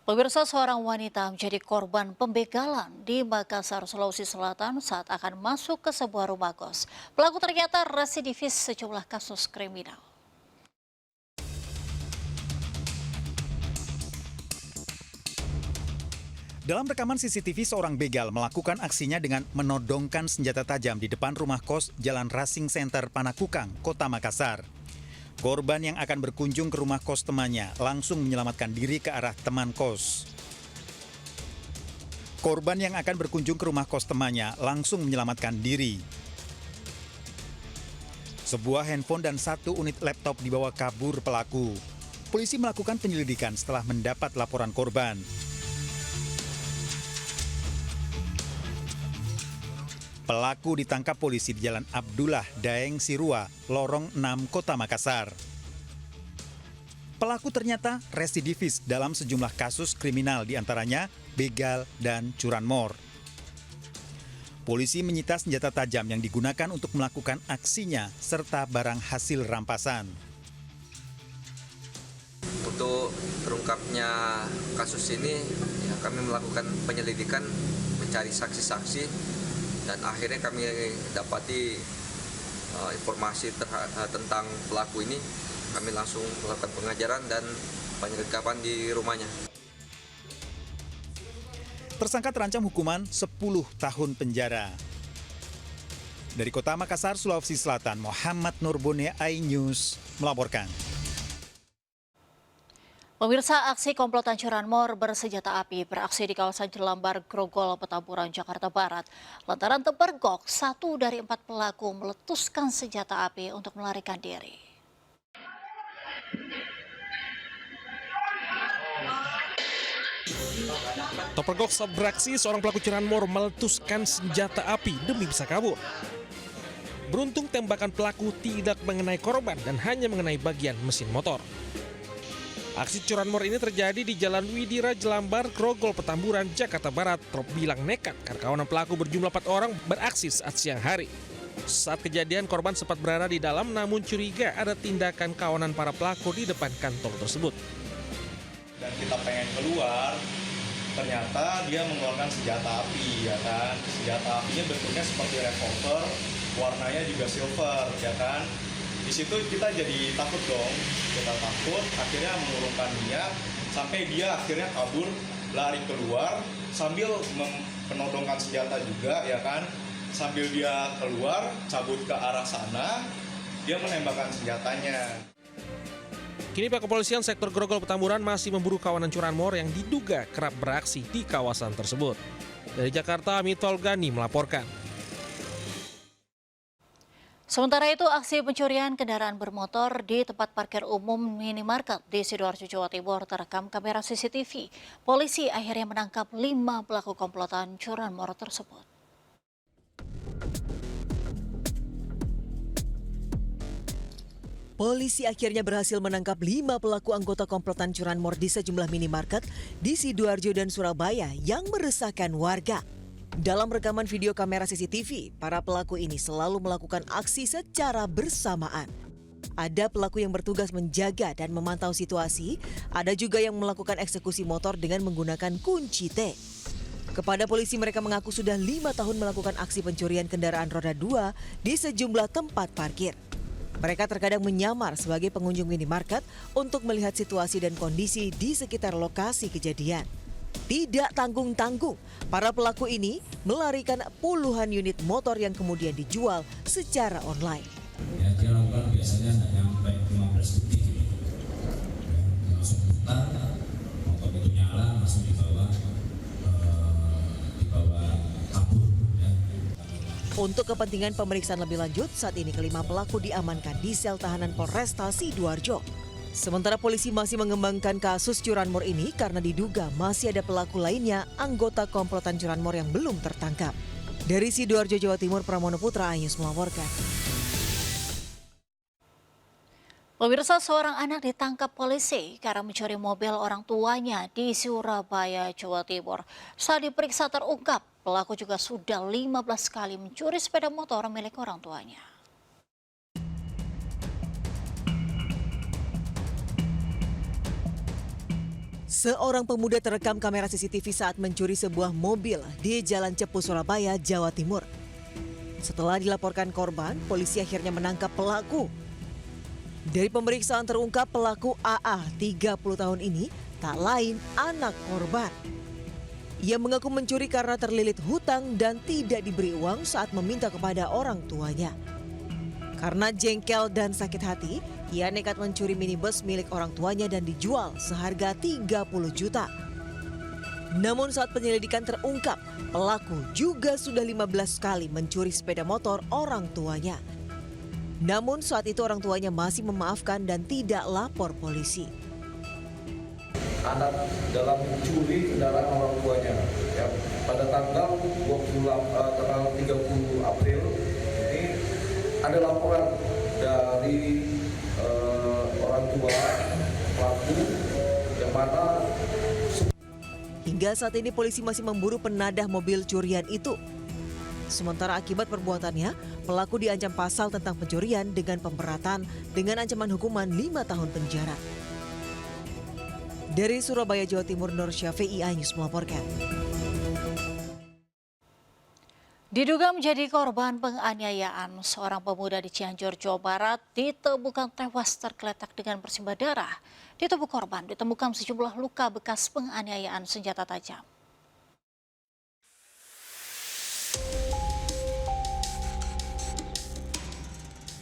Pemirsa, seorang wanita menjadi korban pembegalan di Makassar, Sulawesi Selatan saat akan masuk ke sebuah rumah kos. Pelaku ternyata residivis sejumlah kasus kriminal. Dalam rekaman CCTV, seorang begal melakukan aksinya dengan menodongkan senjata tajam di depan rumah kos Jalan Racing Center Panakukang, Kota Makassar. Korban yang akan berkunjung ke rumah kos temannya langsung menyelamatkan diri ke arah teman kos. Korban yang akan berkunjung ke rumah kos temannya langsung menyelamatkan diri. Sebuah handphone dan 1 unit laptop dibawa kabur pelaku. Polisi melakukan penyelidikan setelah mendapat laporan korban. Pelaku ditangkap polisi di Jalan Abdullah Daeng Sirua, Lorong 6, Kota Makassar. Pelaku ternyata residivis dalam sejumlah kasus kriminal, diantaranya begal dan curanmor. Polisi menyita senjata tajam yang digunakan untuk melakukan aksinya serta barang hasil rampasan. Untuk terungkapnya kasus ini, kami melakukan penyelidikan, mencari saksi-saksi, dan akhirnya kami dapati informasi tentang pelaku ini. Kami langsung melakukan pengajaran dan penyelenggaraan di rumahnya. Tersangka terancam hukuman 10 tahun penjara. Dari Kota Makassar, Sulawesi Selatan, Muhammad Nurbone, iNews melaporkan. Pemirsa, aksi komplotan curanmor bersenjata api beraksi di kawasan Jelambar, Grogol, Petamburan, Jakarta Barat. Lantaran terpergok, 1 dari 4 pelaku meletuskan senjata api untuk melarikan diri. Terpergok saat beraksi, seorang pelaku curanmor meletuskan senjata api demi bisa kabur. Beruntung tembakan pelaku tidak mengenai korban dan hanya mengenai bagian mesin motor. Aksi curanmor ini terjadi di Jalan Widira, Jelambar, Grogol, Petamburan, Jakarta Barat. Terbilang nekat karena kawanan pelaku berjumlah 4 orang beraksi saat siang hari. Saat kejadian, korban sempat berada di dalam namun curiga ada tindakan kawanan para pelaku di depan kantor tersebut. Dan kita pengen keluar, ternyata dia mengeluarkan senjata api, ya kan. Senjata apinya bentuknya seperti revolver, warnanya juga silver, ya kan. Di situ kita jadi takut dong, kita takut, akhirnya mengurungkan niat, sampai dia akhirnya kabur, lari keluar, sambil menodongkan senjata juga, ya kan. Sambil dia keluar, cabut ke arah sana, dia menembakkan senjatanya. Kini pihak kepolisian sektor Grogol Petamburan masih memburu kawanan curanmor yang diduga kerap beraksi di kawasan tersebut. Dari Jakarta, Mitol Gani melaporkan. Sementara itu, aksi pencurian kendaraan bermotor di tempat parkir umum minimarket di Sidoarjo, Jawa Timur terekam kamera CCTV. Polisi akhirnya menangkap 5 pelaku komplotan curanmor tersebut. Polisi akhirnya berhasil menangkap 5 pelaku anggota komplotan curanmor di sejumlah minimarket di Sidoarjo dan Surabaya yang meresahkan warga. Dalam rekaman video kamera CCTV, para pelaku ini selalu melakukan aksi secara bersamaan. Ada pelaku yang bertugas menjaga dan memantau situasi, ada juga yang melakukan eksekusi motor dengan menggunakan kunci T. Kepada polisi, mereka mengaku sudah 5 tahun melakukan aksi pencurian kendaraan roda 2 di sejumlah tempat parkir. Mereka terkadang menyamar sebagai pengunjung minimarket untuk melihat situasi dan kondisi di sekitar lokasi kejadian. Tidak tanggung-tanggung, para pelaku ini melarikan puluhan unit motor yang kemudian dijual secara online. Ya, dia lakukan biasanya hanya sampai 15 detik. Langsung putar, motor itu nyala, langsung dibawa kabur. Ya. Untuk kepentingan pemeriksaan lebih lanjut, saat ini kelima pelaku diamankan di sel tahanan Polresta Sidoarjo. Sementara polisi masih mengembangkan kasus curanmor ini karena diduga masih ada pelaku lainnya anggota komplotan curanmor yang belum tertangkap. Dari Sidoarjo, Jawa Timur, Pramono Putra, iNews melaporkan. Pemirsa, seorang anak ditangkap polisi karena mencuri mobil orang tuanya di Surabaya, Jawa Timur. Saat diperiksa terungkap, pelaku juga sudah 15 kali mencuri sepeda motor milik orang tuanya. Seorang pemuda terekam kamera CCTV saat mencuri sebuah mobil di Jalan Cepu, Surabaya, Jawa Timur. Setelah dilaporkan korban, polisi akhirnya menangkap pelaku. Dari pemeriksaan terungkap pelaku AA 30 tahun ini tak lain anak korban. Ia mengaku mencuri karena terlilit hutang dan tidak diberi uang saat meminta kepada orang tuanya. Karena jengkel dan sakit hati, ia nekat mencuri minibus milik orang tuanya dan dijual seharga 30 juta. Namun saat penyelidikan terungkap, pelaku juga sudah 15 kali mencuri sepeda motor orang tuanya. Namun saat itu orang tuanya masih memaafkan dan tidak lapor polisi. Anak dalam mencuri kendaraan orang tuanya. Ya, pada tanggal 30 April ini ada laporan dari orang tua pelaku yang mana hingga saat ini polisi masih memburu penadah mobil curian itu. Sementara akibat perbuatannya, pelaku diancam pasal tentang pencurian dengan pemberatan dengan ancaman hukuman 5 tahun penjara. Dari Surabaya, Jawa Timur, Nur Syafi'i, iNews melaporkan. Diduga menjadi korban penganiayaan, seorang pemuda di Cianjur, Jawa Barat ditemukan tewas tergeletak dengan bersimbah darah. Di tubuh korban ditemukan sejumlah luka bekas penganiayaan senjata tajam.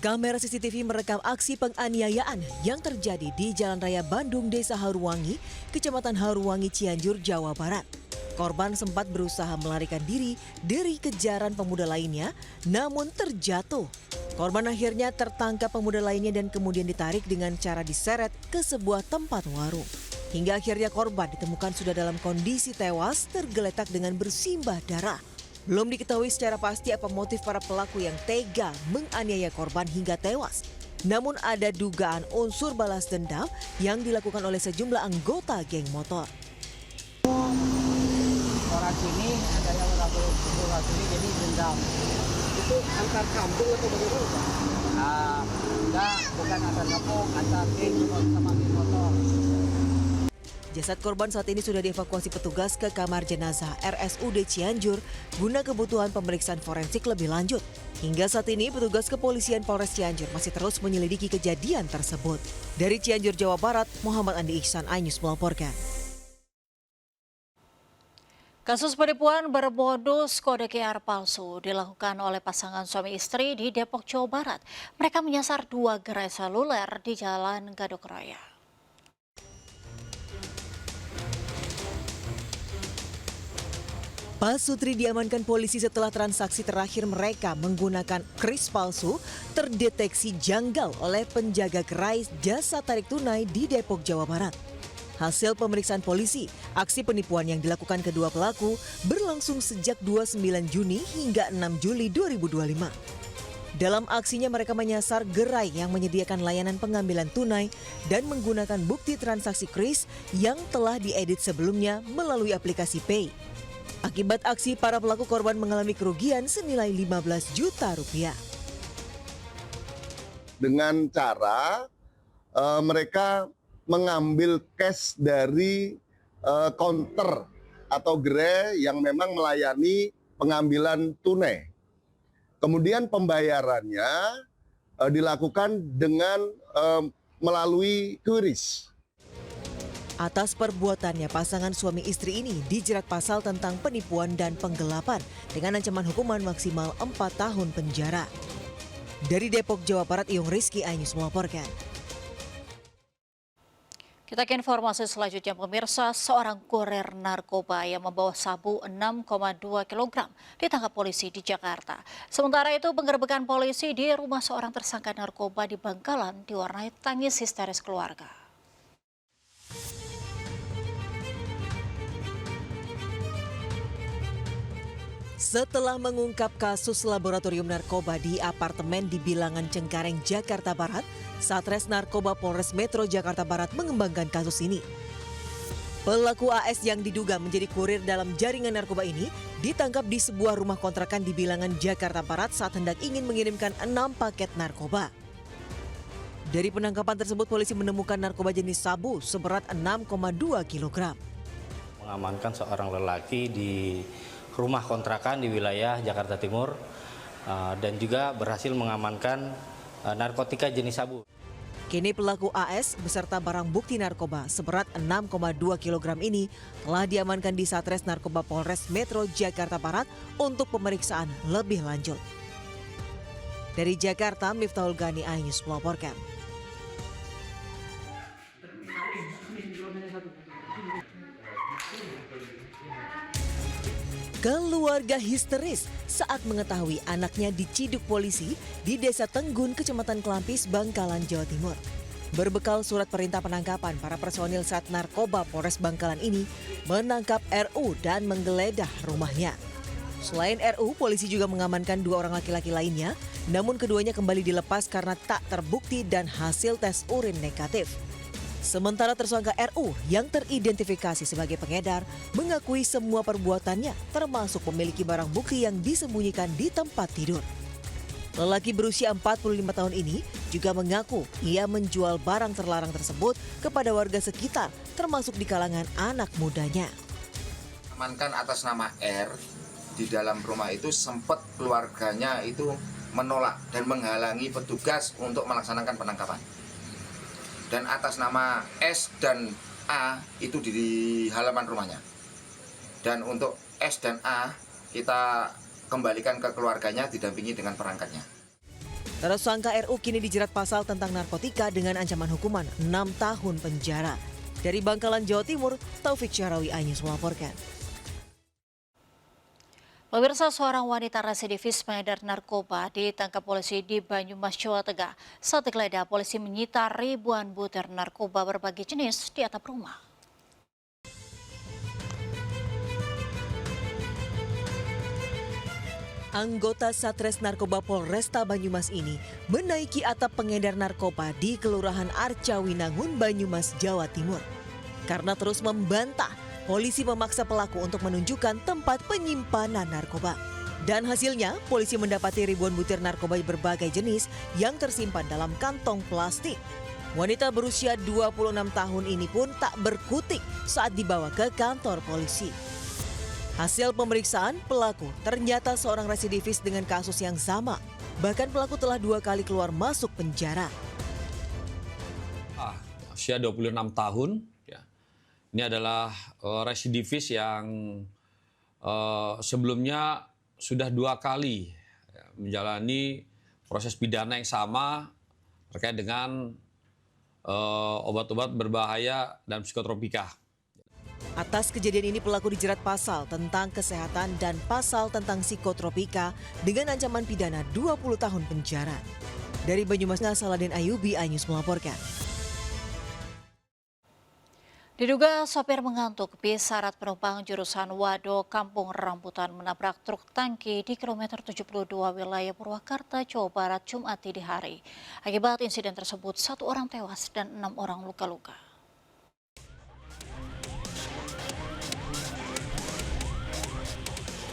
Kamera CCTV merekam aksi penganiayaan yang terjadi di Jalan Raya Bandung, Desa Haruwangi, Kecamatan Haruwangi, Cianjur, Jawa Barat. Korban sempat berusaha melarikan diri dari kejaran pemuda lainnya, namun terjatuh. Korban akhirnya tertangkap pemuda lainnya dan kemudian ditarik dengan cara diseret ke sebuah tempat warung. Hingga akhirnya korban ditemukan sudah dalam kondisi tewas tergeletak dengan bersimbah darah. Belum diketahui secara pasti apa motif para pelaku yang tega menganiaya korban hingga tewas. Namun ada dugaan unsur balas dendam yang dilakukan oleh sejumlah anggota geng motor. Orang sini ada yang orang sini jadi dendam. Itu antar kampung atau bagaimana? Enggak, bukan antar kampung, antar geng sama geng motor. Jasad korban saat ini sudah dievakuasi petugas ke kamar jenazah RSUD Cianjur guna kebutuhan pemeriksaan forensik lebih lanjut. Hingga saat ini petugas kepolisian Polres Cianjur masih terus menyelidiki kejadian tersebut. Dari Cianjur, Jawa Barat, Muhammad Andi Ihsan, iNews melaporkan. Kasus penipuan bermodus kode QR palsu dilakukan oleh pasangan suami istri di Depok, Jawa Barat. Mereka menyasar 2 gerai seluler di Jalan Gadok Raya. Pak Sutri diamankan polisi setelah transaksi terakhir mereka menggunakan kris palsu terdeteksi janggal oleh penjaga gerai jasa tarik tunai di Depok, Jawa Barat. Hasil pemeriksaan polisi, aksi penipuan yang dilakukan kedua pelaku berlangsung sejak 29 Juni hingga 6 Juli 2025. Dalam aksinya mereka menyasar gerai yang menyediakan layanan pengambilan tunai dan menggunakan bukti transaksi kris yang telah diedit sebelumnya melalui aplikasi Pay. Akibat aksi, para pelaku korban mengalami kerugian senilai 15 juta rupiah. Dengan cara mereka mengambil cash dari counter atau gerai yang memang melayani pengambilan tunai. Kemudian pembayarannya dilakukan dengan melalui QRIS. Atas perbuatannya, pasangan suami istri ini dijerat pasal tentang penipuan dan penggelapan dengan ancaman hukuman maksimal 4 tahun penjara. Dari Depok, Jawa Barat, Iyung Rizky, iNews melaporkan. Kita ke informasi selanjutnya, pemirsa. Seorang kurir narkoba yang membawa sabu 6,2 kg ditangkap polisi di Jakarta. Sementara itu, penggerebekan polisi di rumah seorang tersangka narkoba di Bangkalan diwarnai tangis histeris keluarga. Setelah mengungkap kasus laboratorium narkoba di apartemen di Bilangan, Cengkareng, Jakarta Barat, Satres Narkoba Polres Metro Jakarta Barat mengembangkan kasus ini. Pelaku AS yang diduga menjadi kurir dalam jaringan narkoba ini ditangkap di sebuah rumah kontrakan di Bilangan, Jakarta Barat saat hendak ingin mengirimkan 6 paket narkoba. Dari penangkapan tersebut, polisi menemukan narkoba jenis sabu seberat 6,2 kg. Mengamankan seorang lelaki di rumah kontrakan di wilayah Jakarta Timur dan juga berhasil mengamankan narkotika jenis sabu. Kini pelaku AS beserta barang bukti narkoba seberat 6,2 kg ini telah diamankan di Satres Narkoba Polres Metro Jakarta Barat untuk pemeriksaan lebih lanjut. Dari Jakarta, Miftahul Gani, iNews melaporkan. Keluarga histeris saat mengetahui anaknya diciduk polisi di Desa Tenggun, Kecamatan Kelampis, Bangkalan, Jawa Timur. Berbekal surat perintah penangkapan, para personil Sat Narkoba Polres Bangkalan ini menangkap RU dan menggeledah rumahnya. Selain RU, polisi juga mengamankan 2 orang laki-laki lainnya, namun keduanya kembali dilepas karena tak terbukti dan hasil tes urin negatif. Sementara tersangka RU yang teridentifikasi sebagai pengedar mengakui semua perbuatannya, termasuk memiliki barang bukti yang disembunyikan di tempat tidur. Lelaki berusia 45 tahun ini juga mengaku ia menjual barang terlarang tersebut kepada warga sekitar, termasuk di kalangan anak mudanya. Amankan atas nama R, di dalam rumah itu sempat keluarganya itu menolak dan menghalangi petugas untuk melaksanakan penangkapan. Dan atas nama S dan A itu di halaman rumahnya. Dan untuk S dan A kita kembalikan ke keluarganya didampingi dengan perangkatnya. Tersangka RU kini dijerat pasal tentang narkotika dengan ancaman hukuman 6 tahun penjara. Dari Bangkalan, Jawa Timur, Taufik Syarawi, iNews melaporkan. Pemirsa, seorang wanita residivis pengedar narkoba ditangkap polisi di Banyumas, Jawa Tengah. Saat digeledah, polisi menyita ribuan butir narkoba berbagai jenis di atap rumah. Anggota Satres Narkoba Polresta Banyumas ini menaiki atap pengedar narkoba di Kelurahan Arcawinangun, Banyumas, Jawa Timur. Karena terus membantah, polisi memaksa pelaku untuk menunjukkan tempat penyimpanan narkoba. Dan hasilnya, polisi mendapati ribuan butir narkoba berbagai jenis yang tersimpan dalam kantong plastik. Wanita berusia 26 tahun ini pun tak berkutik saat dibawa ke kantor polisi. Hasil pemeriksaan, pelaku ternyata seorang residivis dengan kasus yang sama. Bahkan pelaku telah 2 kali keluar masuk penjara. Usia 26 tahun. Ini adalah residivis yang sebelumnya sudah 2 kali menjalani proses pidana yang sama terkait dengan obat-obat berbahaya dan psikotropika. Atas kejadian ini pelaku dijerat pasal tentang kesehatan dan pasal tentang psikotropika dengan ancaman pidana 20 tahun penjara. Dari Banyumas, Saladin Ayubi, iNews melaporkan. Diduga sopir mengantuk, bis syarat penumpang jurusan Wado Kampung Rambutan menabrak truk tangki di kilometer 72 wilayah Purwakarta, Jawa Barat, Jumat dini hari. Akibat insiden tersebut, 1 orang tewas dan 6 orang luka-luka.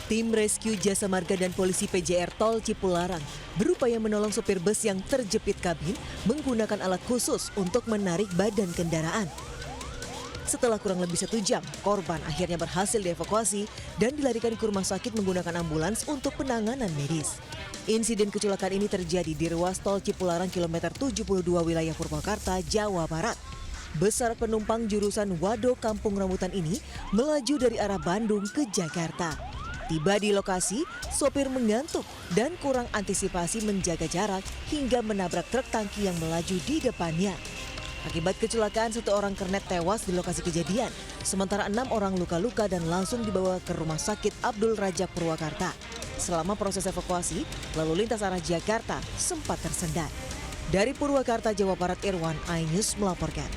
Tim rescue Jasa Marga dan polisi PJR Tol Cipularang berupaya menolong sopir bus yang terjepit kabin menggunakan alat khusus untuk menarik badan kendaraan. Setelah kurang lebih 1 jam, korban akhirnya berhasil dievakuasi dan dilarikan ke rumah sakit menggunakan ambulans untuk penanganan medis. Insiden kecelakaan ini terjadi di ruas tol Cipularang kilometer 72 wilayah Purwakarta, Jawa Barat. Bus syarat penumpang jurusan Wado Kampung Rambutan ini melaju dari arah Bandung ke Jakarta. Tiba di lokasi, sopir mengantuk dan kurang antisipasi menjaga jarak hingga menabrak truk tangki yang melaju di depannya. Akibat kecelakaan, 1 orang kernet tewas di lokasi kejadian, sementara 6 orang luka-luka dan langsung dibawa ke Rumah Sakit Abdul Rajak Purwakarta. Selama proses evakuasi, lalu lintas arah Jakarta sempat tersendat. Dari Purwakarta, Jawa Barat, Irwan, iNews melaporkan.